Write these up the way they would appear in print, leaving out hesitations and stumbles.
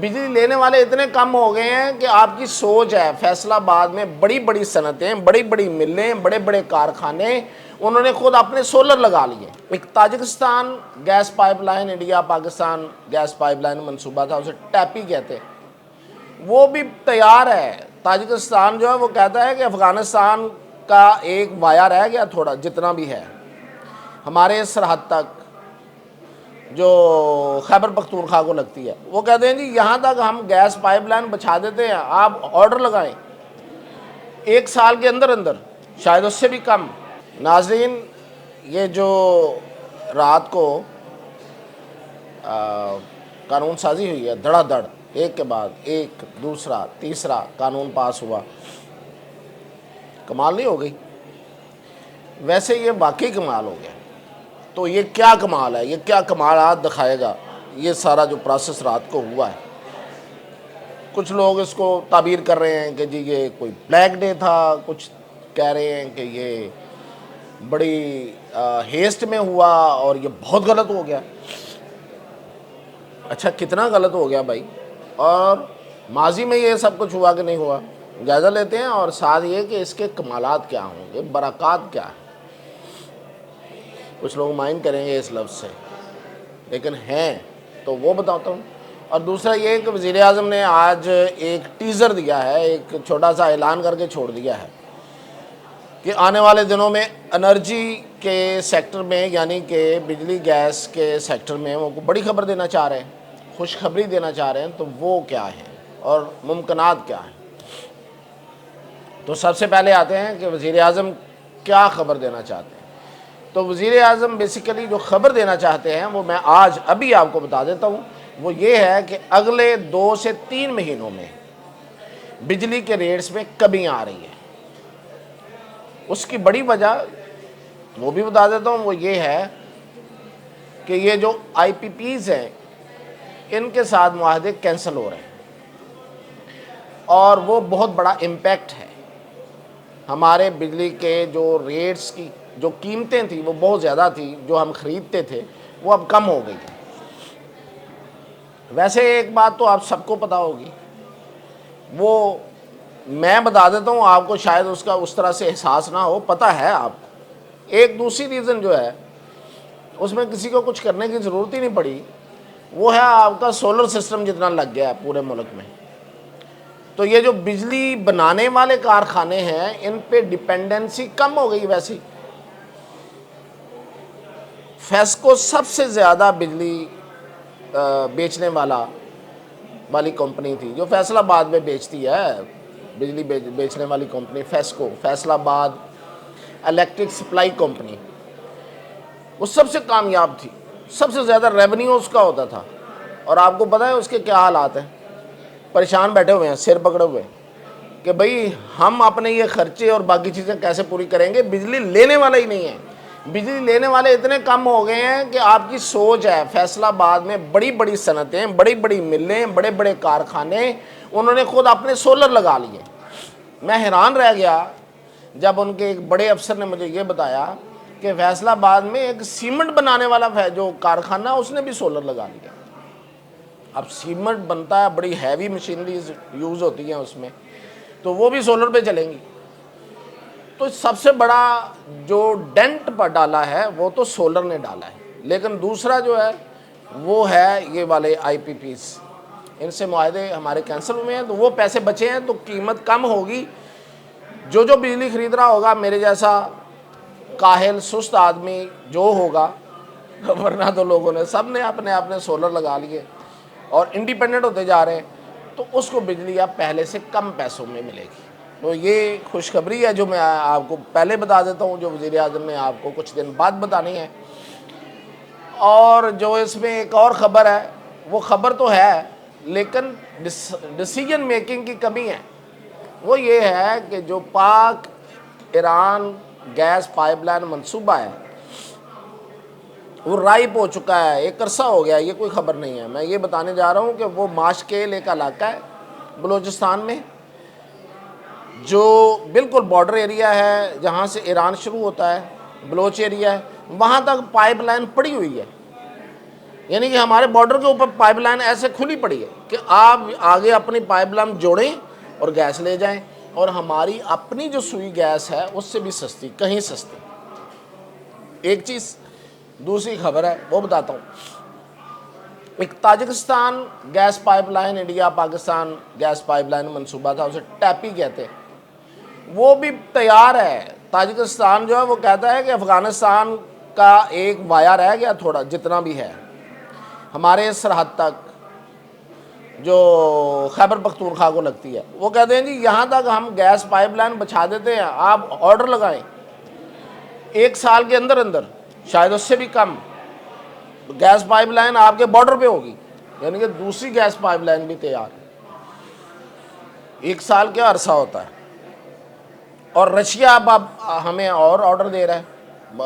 بجلی لینے والے اتنے کم ہو گئے ہیں کہ آپ کی سوچ ہے فیصل آباد میں بڑی بڑی صنعتیں، بڑی بڑی ملیں، بڑے بڑے کارخانے انہوں نے خود اپنے سولر لگا لیے۔ ایک Tajikistan gas pipeline, India Pakistan gas pipeline منصوبہ تھا، اسے ٹیپی کہتے، وہ بھی تیار ہے۔ تاجکستان جو ہے وہ کہتا ہے کہ افغانستان کا ایک وایا رہ گیا تھوڑا جتنا بھی ہے ہمارے سرحد تک جو خیبر پختونخوا کو لگتی ہے، وہ کہتے ہیں جی یہاں تک ہم گیس پائپ لائن بچھا دیتے ہیں، آپ آرڈر لگائیں 1 سال کے اندر اندر، شاید اس سے بھی کم۔ ناظرین، یہ جو رات کو قانون سازی ہوئی ہے، دھڑا دھڑ ایک کے بعد ایک، دوسرا تیسرا قانون پاس ہوا، کمال نہیں ہو گئی؟ ویسے یہ واقعی کمال ہو گیا۔ تو یہ کیا کمال ہے، یہ کیا کمالات دکھائے گا یہ سارا جو پروسیس رات کو ہوا ہے؟ کچھ لوگ اس کو تعبیر کر رہے ہیں کہ جی یہ کوئی بلیک ڈے تھا، کچھ کہہ رہے ہیں کہ یہ بڑی ہیسٹ میں ہوا اور یہ بہت غلط ہو گیا۔ اچھا کتنا غلط ہو گیا بھائی، اور ماضی میں یہ سب کچھ ہوا کہ نہیں ہوا؟ جائزہ لیتے ہیں، اور ساتھ یہ کہ اس کے کمالات کیا ہوں گے، برکات کیا ہے۔ کچھ لوگ مائنڈ کریں گے اس لفظ سے، لیکن ہیں تو وہ بتاتا ہوں۔ اور دوسرا یہ کہ وزیر اعظم نے آج ایک ٹیزر دیا ہے، ایک چھوٹا سا اعلان کر کے چھوڑ دیا ہے کہ آنے والے دنوں میں انرجی کے سیکٹر میں، یعنی کہ بجلی گیس کے سیکٹر میں وہ بڑی خبر دینا چاہ رہے ہیں، خوشخبری دینا چاہ رہے ہیں۔ تو وہ کیا ہے اور ممکنات کیا ہیں؟ تو سب سے پہلے آتے ہیں کہ وزیر اعظم کیا خبر دینا چاہتے ہیں۔ تو وزیر اعظم بیسیکلی جو خبر دینا چاہتے ہیں وہ میں آج ابھی آپ کو بتا دیتا ہوں، وہ یہ ہے کہ اگلے 2 سے 3 مہینوں میں بجلی کے ریٹس میں کمی آ رہی ہے۔ اس کی بڑی وجہ وہ بھی بتا دیتا ہوں، وہ یہ ہے کہ یہ جو آئی پی پیز ہیں ان کے ساتھ معاہدے کینسل ہو رہے ہیں، اور وہ بہت بڑا امپیکٹ ہے۔ ہمارے بجلی کے جو ریٹس کی جو قیمتیں تھیں وہ بہت زیادہ تھیں، جو ہم خریدتے تھے وہ اب کم ہو گئی۔ ویسے ایک بات تو آپ سب کو پتہ ہوگی، وہ میں بتا دیتا ہوں آپ کو، شاید اس کا اس طرح سے احساس نہ ہو، پتہ ہے آپ کو۔ ایک دوسری ریزن جو ہے اس میں کسی کو کچھ کرنے کی ضرورت ہی نہیں پڑی، وہ ہے آپ کا سولر سسٹم جتنا لگ گیا ہے پورے ملک میں۔ تو یہ جو بجلی بنانے والے کارخانے ہیں ان پہ ڈیپینڈنسی کم ہو گئی۔ ویسے فیسکو سب سے زیادہ بجلی بیچنے والی کمپنی تھی، جو فیصل آباد میں بیچتی ہے بجلی بیچنے والی کمپنی فیسکو، فیصل آباد الیکٹرک سپلائی کمپنی، وہ سب سے کامیاب تھی، سب سے زیادہ ریونیو اس کا ہوتا تھا۔ اور آپ کو پتہ ہے اس کے کیا حالات ہیں؟ پریشان بیٹھے ہوئے ہیں، سر پکڑے ہوئے کہ بھئی ہم اپنے یہ خرچے اور باقی چیزیں کیسے پوری کریں گے، بجلی لینے والا ہی نہیں ہے۔ بجلی لینے والے اتنے کم ہو گئے ہیں کہ آپ کی سوچ ہے فیصل آباد میں بڑی بڑی صنعتیں، بڑی بڑی ملیں، بڑے بڑے کارخانے انہوں نے خود اپنے سولر لگا لیے۔ میں حیران رہ گیا جب ان کے ایک بڑے افسر نے مجھے یہ بتایا کہ فیصل آباد میں ایک سیمنٹ بنانے والا جو کارخانہ اس نے بھی سولر لگا لیا۔ اب سیمنٹ بنتا ہے، بڑی ہیوی مشینریز یوز ہوتی ہیں اس میں، تو وہ بھی سولر پہ چلیں گی۔ تو سب سے بڑا جو ڈینٹ پر ڈالا ہے وہ تو سولر نے ڈالا ہے، لیکن دوسرا جو ہے وہ ہے یہ والے آئی پی پیز، ان سے معاہدے ہمارے کینسل ہوئے ہیں، تو وہ پیسے بچے ہیں تو قیمت کم ہوگی۔ جو بجلی خرید رہا ہوگا میرے جیسا کاہل سست آدمی جو ہوگا، ورنہ تو لوگوں نے سب نے اپنے سولر لگا لیے اور انڈیپینڈنٹ ہوتے جا رہے ہیں، تو اس کو بجلی اب پہلے سے کم پیسوں میں ملے گی۔ تو یہ خوشخبری ہے جو میں آپ کو پہلے بتا دیتا ہوں، جو وزیر اعظم نے آپ کو کچھ دن بعد بتانی ہے۔ اور جو اس میں ایک اور خبر ہے، وہ خبر تو ہے لیکن ڈیسیجن میکنگ کی کمی ہے۔ وہ یہ ہے کہ جو پاک ایران گیس پائپ لائن منصوبہ ہے وہ رائپ ہو چکا ہے، ایک عرصہ ہو گیا، یہ کوئی خبر نہیں ہے۔ میں یہ بتانے جا رہا ہوں کہ وہ ماشکیل ایک علاقہ ہے بلوچستان میں، جو بالکل بارڈر ایریا ہے، جہاں سے ایران شروع ہوتا ہے، بلوچ ایریا ہے، وہاں تک پائپ لائن پڑی ہوئی ہے۔ یعنی کہ ہمارے بارڈر کے اوپر پائپ لائن ایسے کھلی پڑی ہے کہ آپ آگے اپنی پائپ لائن جوڑیں اور گیس لے جائیں، اور ہماری اپنی جو سوئی گیس ہے اس سے بھی سستی، کہیں سستی۔ ایک چیز دوسری خبر ہے وہ بتاتا ہوں۔ ایک Tajikistan gas pipeline, India Pakistan gas pipeline منصوبہ تھا، اسے ٹیپی کہتے ہیں، وہ بھی تیار ہے۔ تاجکستان جو ہے وہ کہتا ہے کہ افغانستان کا ایک وایا رہ گیا تھوڑا، جتنا بھی ہے ہمارے سرحد تک جو خیبر پختونخوا کو لگتی ہے، وہ کہتے ہیں جی یہاں تک ہم گیس پائپ لائن بچھا دیتے ہیں، آپ آرڈر لگائیں، 1 سال کے اندر اندر، شاید اس سے بھی کم، گیس پائپ لائن آپ کے بارڈر پہ ہوگی، یعنی کہ دوسری گیس پائپ لائن بھی تیار ہے۔ 1 سال کیا عرصہ ہوتا ہے۔ اور رشیا اب ہمیں اور آرڈر دے رہا ہے،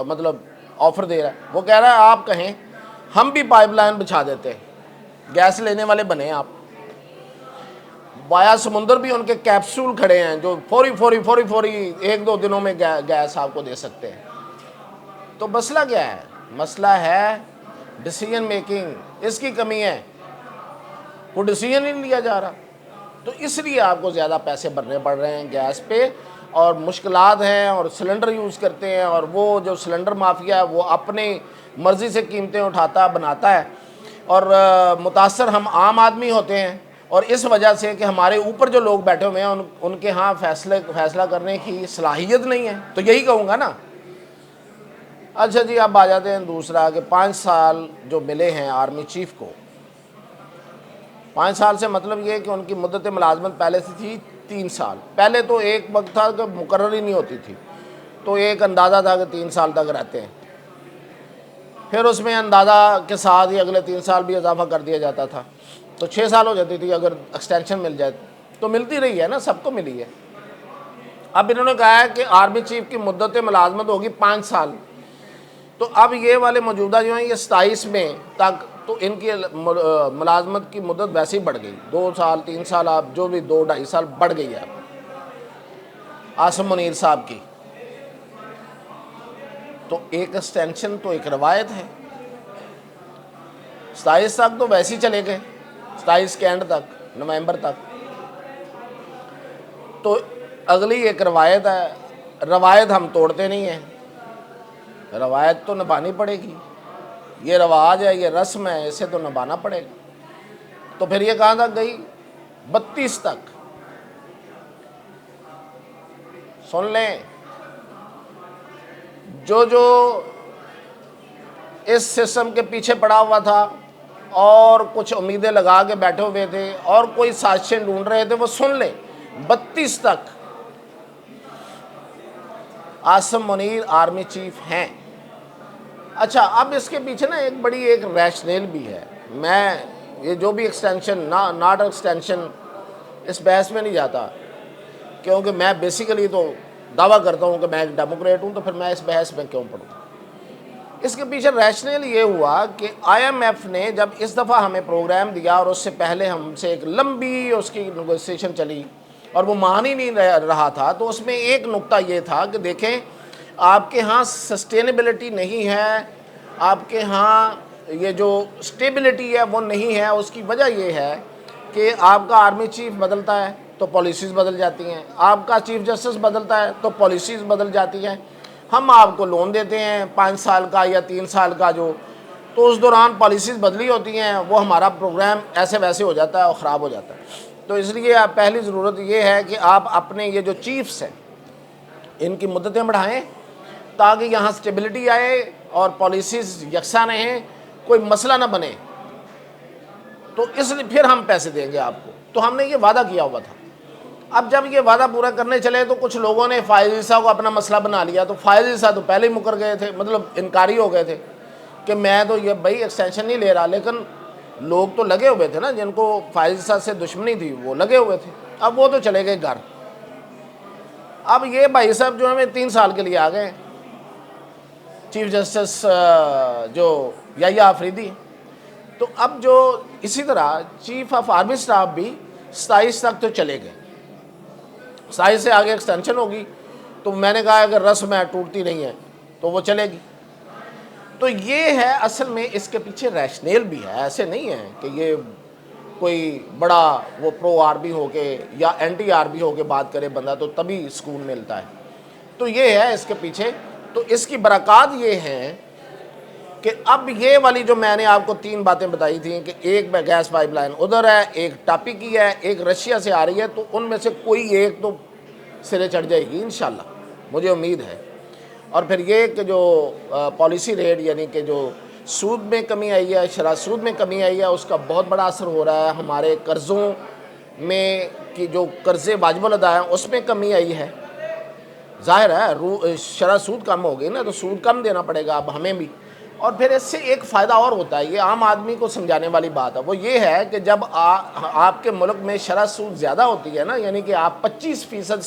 مطلب آفر دے رہا ہے، وہ کہہ رہا ہے آپ کہیں ہم بھی پائپ لائن بچھا دیتے ہیں، گیس لینے والے بنے آپ۔ وایا سمندر بھی ان کے کیپسول کھڑے ہیں جو فوری 1-2 دنوں میں گیس آپ کو دے سکتے ہیں۔ تو مسئلہ کیا ہے؟ مسئلہ ہے ڈیسیژن میکنگ، اس کی کمی ہے، کوئی ڈیسیژن ہی نہیں لیا جا رہا، تو اس لیے آپ کو زیادہ پیسے بھرنے پڑ رہے ہیں گیس پہ، اور مشکلات ہیں، اور سلنڈر یوز کرتے ہیں، اور وہ جو سلنڈر مافیا ہے وہ اپنی مرضی سے قیمتیں اٹھاتا بناتا ہے، اور متاثر ہم عام آدمی ہوتے ہیں، اور اس وجہ سے کہ ہمارے اوپر جو لوگ بیٹھے ہوئے ہیں ان کے ہاں فیصلہ کرنے کی صلاحیت نہیں ہے، تو یہی کہوں گا نا۔ اچھا جی، اب آ جاتے ہیں دوسرا کہ 5 سال جو ملے ہیں آرمی چیف کو، 5 سال سے مطلب یہ کہ ان کی مدت ملازمت پہلے سے تھی 3 سال۔ پہلے تو ایک وقت تھا کہ مقرر ہی نہیں ہوتی تھی، تو ایک اندازہ تھا کہ 3 سال تک رہتے ہیں، پھر اس میں اندازہ کے ساتھ ہی اگلے 3 سال بھی اضافہ کر دیا جاتا تھا، تو 6 سال ہو جاتی تھی اگر ایکسٹینشن مل جائے تو۔ ملتی رہی ہے نا، سب کو ملی ہے۔ اب انہوں نے کہا ہے کہ آرمی چیف کی مدت ملازمت ہوگی 5 سال، تو اب یہ والے موجودہ جو ہیں یہ 27 میں تک، تو ان کی ملازمت کی مدت ویسے ہی بڑھ گئی، 2 سال 3 سال، آپ جو بھی 2-2.5 سال بڑھ گئی ہے عاصم منیر صاحب کی۔ تو ایک ایکسٹینشن تو ایک روایت ہے، 27 تک تو ویسے ہی چلے گئے، 27 کے اینڈ تک، نومبر تک، تو اگلی ایک روایت ہے، روایت ہم توڑتے نہیں ہیں، روایت تو نبھانی پڑے گی، یہ رواج ہے، یہ رسم ہے، اسے تو نبھانا پڑے گا۔ تو پھر یہ کہاں تک گئی؟ 32 تک۔ سن لیں، جو اس سسٹم کے پیچھے پڑا ہوا تھا اور کچھ امیدیں لگا کے بیٹھے ہوئے تھے اور کوئی سازشیں ڈھونڈ رہے تھے، وہ سن لیں، 32 تک عاصم منیر آرمی چیف ہیں۔ اچھا، اب اس کے پیچھے نا ایک بڑی ایک ریشنل بھی ہے، میں یہ جو بھی ایکسٹینشن ناٹ ایکسٹینشن اس بحث میں نہیں جاتا، کیونکہ میں بیسیکلی تو دعویٰ کرتا ہوں کہ میں ایک ڈیموکریٹ ہوں، تو پھر میں اس بحث میں کیوں پڑھوں۔ اس کے پیچھے ریشنل یہ ہوا کہ آئی ایم ایف نے جب اس دفعہ ہمیں پروگرام دیا، اور اس سے پہلے ہم سے ایک لمبی اس کی نیگوسیشن چلی اور وہ مان ہی نہیں رہا تھا، تو اس میں ایک نقطہ یہ تھا کہ دیکھیں آپ کے ہاں سسٹینیبلٹی نہیں ہے، آپ کے ہاں یہ جو سٹیبلٹی ہے وہ نہیں ہے۔ اس کی وجہ یہ ہے کہ آپ کا آرمی چیف بدلتا ہے تو پالیسیز بدل جاتی ہیں، آپ کا چیف جسٹس بدلتا ہے تو پالیسیز بدل جاتی ہیں۔ ہم آپ کو لون دیتے ہیں 5 سال کا یا 3 سال کا، جو تو اس دوران پالیسیز بدلی ہوتی ہیں، وہ ہمارا پروگرام ایسے ویسے ہو جاتا ہے اور خراب ہو جاتا ہے۔ تو اس لیے پہلی ضرورت یہ ہے کہ آپ اپنے یہ جو چیفز ہیں ان کی مدتیں بڑھائیں تاکہ یہاں سٹیبلٹی آئے اور پالیسیز یکساں رہیں، کوئی مسئلہ نہ بنے، تو اس لیے پھر ہم پیسے دیں گے آپ کو۔ تو ہم نے یہ وعدہ کیا ہوا تھا۔ اب جب یہ وعدہ پورا کرنے چلے تو کچھ لوگوں نے فائز عیسیٰ کو اپنا مسئلہ بنا لیا، تو فائز عیسیٰ تو پہلے ہی مکر گئے تھے، مطلب انکاری ہو گئے تھے کہ میں تو یہ بھائی ایکسٹینشن نہیں لے رہا، لیکن لوگ تو لگے ہوئے تھے نا، جن کو فائز عیسیٰ سے دشمنی تھی وہ لگے ہوئے تھے، اب وہ تو چلے گئے گھر۔ اب یہ بھائی صاحب جو ہمیں 3 سال کے لیے آ گئے، چیف جسٹس جو یحییٰ آفریدی، تو اب جو اسی طرح چیف آف آرمی اسٹاف بھی 27 تک تو چلے گئے، 27 سے آگے ایکسٹینشن ہوگی، تو میں نے کہا اگر رسم ہے ٹوٹتی نہیں ہے تو وہ چلے گی۔ تو یہ ہے اصل میں اس کے پیچھے ریشنیل بھی ہے، ایسے نہیں ہے کہ یہ کوئی بڑا وہ پرو آرمی ہو کے یا اینٹی آرمی ہو کے بات کرے بندہ تو تبھی سکون ملتا ہے. تو یہ ہے اس کے پیچھے. تو اس کی برکات یہ ہیں کہ اب یہ والی جو میں نے آپ کو 3 باتیں بتائی تھیں کہ ایک میں گیس پائپ لائن ادھر ہے، ایک ٹاپی کی ہے، ایک رشیا سے آ رہی ہے، تو ان میں سے کوئی ایک تو سرے چڑھ جائے گی انشاءاللہ، مجھے امید ہے. اور پھر یہ کہ جو پالیسی ریٹ یعنی کہ جو سود میں کمی آئی ہے، شرح سود میں کمی آئی ہے، اس کا بہت بڑا اثر ہو رہا ہے. ہمارے قرضوں میں کی جو قرضے واجب الادا ہیں اس میں کمی آئی ہے. ظاہر ہے شرح سود کم ہو گئی نا، تو سود کم دینا پڑے گا اب ہمیں بھی. اور پھر اس سے ایک فائدہ اور ہوتا ہے، یہ عام آدمی کو سمجھانے والی بات ہے، وہ یہ ہے کہ جب آپ کے ملک میں شرح سود زیادہ ہوتی ہے نا، یعنی کہ آپ 25%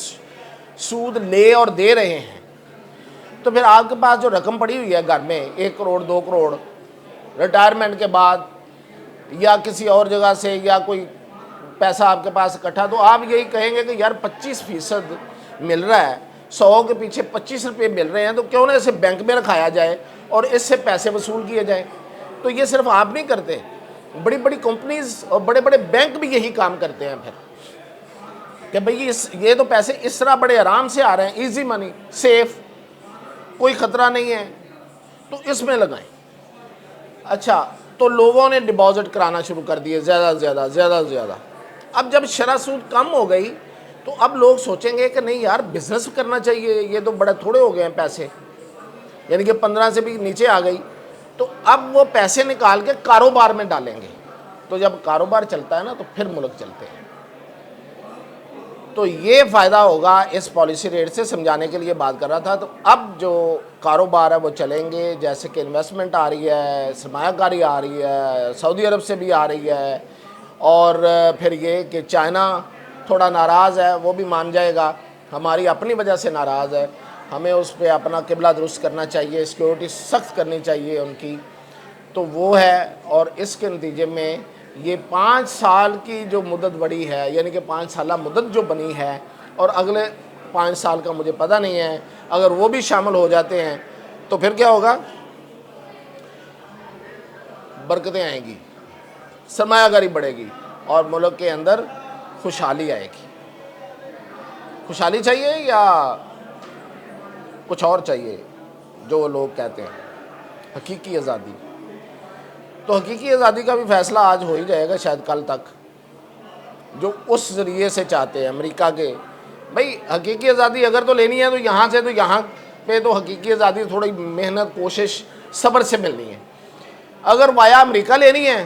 سود لے اور دے رہے ہیں، تو پھر آپ کے پاس جو رقم پڑی ہوئی ہے گھر میں 1 کروڑ 2 کروڑ ریٹائرمنٹ کے بعد یا کسی اور جگہ سے یا کوئی پیسہ آپ کے پاس اکٹھا، تو آپ یہی کہیں گے کہ یار 25% مل رہا ہے، 100 کے پیچھے 25 روپے مل رہے ہیں، تو کیوں نہ اسے بینک میں رکھایا جائے اور اس سے پیسے وصول کیے جائیں. تو یہ صرف آپ نہیں کرتے، بڑی بڑی کمپنیز اور بڑے بڑے بینک بھی یہی کام کرتے ہیں پھر کہ بھئی یہ تو پیسے اس طرح بڑے آرام سے آ رہے ہیں، ایزی منی، سیف، کوئی خطرہ نہیں ہے، تو اس میں لگائیں. اچھا، تو لوگوں نے ڈپازٹ کرانا شروع کر دیے زیادہ سے زیادہ. اب جب شرح سود کم ہو گئی تو اب لوگ سوچیں گے کہ نہیں یار بزنس کرنا چاہیے، یہ تو بڑے تھوڑے ہو گئے ہیں پیسے، یعنی کہ 15 سے بھی نیچے آ گئی. تو اب وہ پیسے نکال کے کاروبار میں ڈالیں گے. تو جب کاروبار چلتا ہے نا تو پھر ملک چلتے ہیں. تو یہ فائدہ ہوگا اس پالیسی ریٹ سے، سمجھانے کے لیے بات کر رہا تھا. تو اب جو کاروبار ہے وہ چلیں گے، جیسے کہ انویسٹمنٹ آ رہی ہے، سرمایہ کاری آ رہی ہے، سعودی عرب سے بھی آ رہی ہے، اور پھر یہ کہ چائنا تھوڑا ناراض ہے، وہ بھی مان جائے گا، ہماری اپنی وجہ سے ناراض ہے، ہمیں اس پہ اپنا قبلہ درست کرنا چاہیے، سیکیورٹی سخت کرنی چاہیے ان کی. تو وہ ہے. اور اس کے نتیجے میں یہ 5 سال کی جو مدت بڑی ہے، یعنی کہ 5 سالہ مدت جو بنی ہے، اور اگلے 5 سال کا مجھے پتہ نہیں ہے، اگر وہ بھی شامل ہو جاتے ہیں تو پھر کیا ہوگا؟ برکتیں آئیں گی، سرمایہ کاری بڑھے گی، اور ملک کے اندر خوشحالی آئے گی. خوشحالی چاہیے یا کچھ اور چاہیے جو لوگ کہتے ہیں حقیقی آزادی؟ تو حقیقی آزادی کا بھی فیصلہ آج ہو ہی جائے گا شاید کل تک، جو اس ذریعے سے چاہتے ہیں امریکہ کے. بھئی حقیقی آزادی اگر تو لینی ہے تو یہاں سے، تو یہاں پہ تو حقیقی آزادی تھوڑی محنت کوشش صبر سے ملنی ہے. اگر وایا امریکہ لینی ہے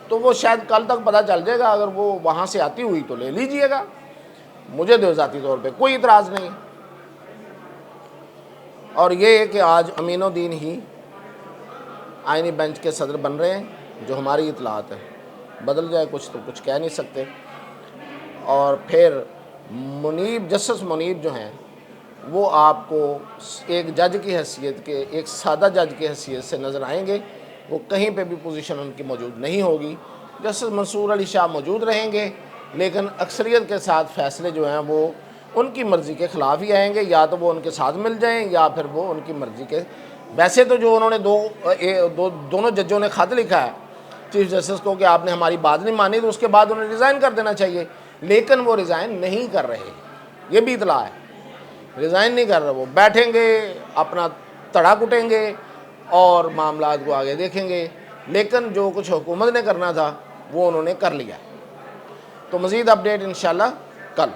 تو وہ شاید کل تک پتہ چل جائے گا، اگر وہ وہاں سے آتی ہوئی تو لے لیجئے گا، مجھے تو ذاتی طور پہ کوئی اعتراض نہیں. اور یہ ہے کہ آج امین الدین ہی آئینی بینچ کے صدر بن رہے ہیں، جو ہماری اطلاعات ہے، بدل جائے کچھ تو کچھ کہہ نہیں سکتے. اور پھر منیب، جسٹس منیب جو ہیں وہ آپ کو ایک جج کی حیثیت کے، ایک سادہ جج کی حیثیت سے نظر آئیں گے، وہ کہیں پہ بھی پوزیشن ان کی موجود نہیں ہوگی. جسٹس منصور علی شاہ موجود رہیں گے، لیکن اکثریت کے ساتھ فیصلے جو ہیں وہ ان کی مرضی کے خلاف ہی آئیں گے، یا تو وہ ان کے ساتھ مل جائیں یا پھر وہ ان کی مرضی کے. ویسے تو جو انہوں نے دونوں ججوں نے خط لکھا ہے چیف جسٹس کو کہ آپ نے ہماری بات نہیں مانی، تو اس کے بعد انہیں ریزائن کر دینا چاہیے، لیکن وہ ریزائن نہیں کر رہے. یہ بھی اطلاع ہے، ریزائن نہیں کر رہے، وہ بیٹھیں گے، اپنا تڑا کٹیں گے اور معاملات کو آگے دیکھیں گے. لیکن جو کچھ حکومت نے کرنا تھا وہ انہوں نے کر لیا. تو مزید اپڈیٹ انشاءاللہ کل.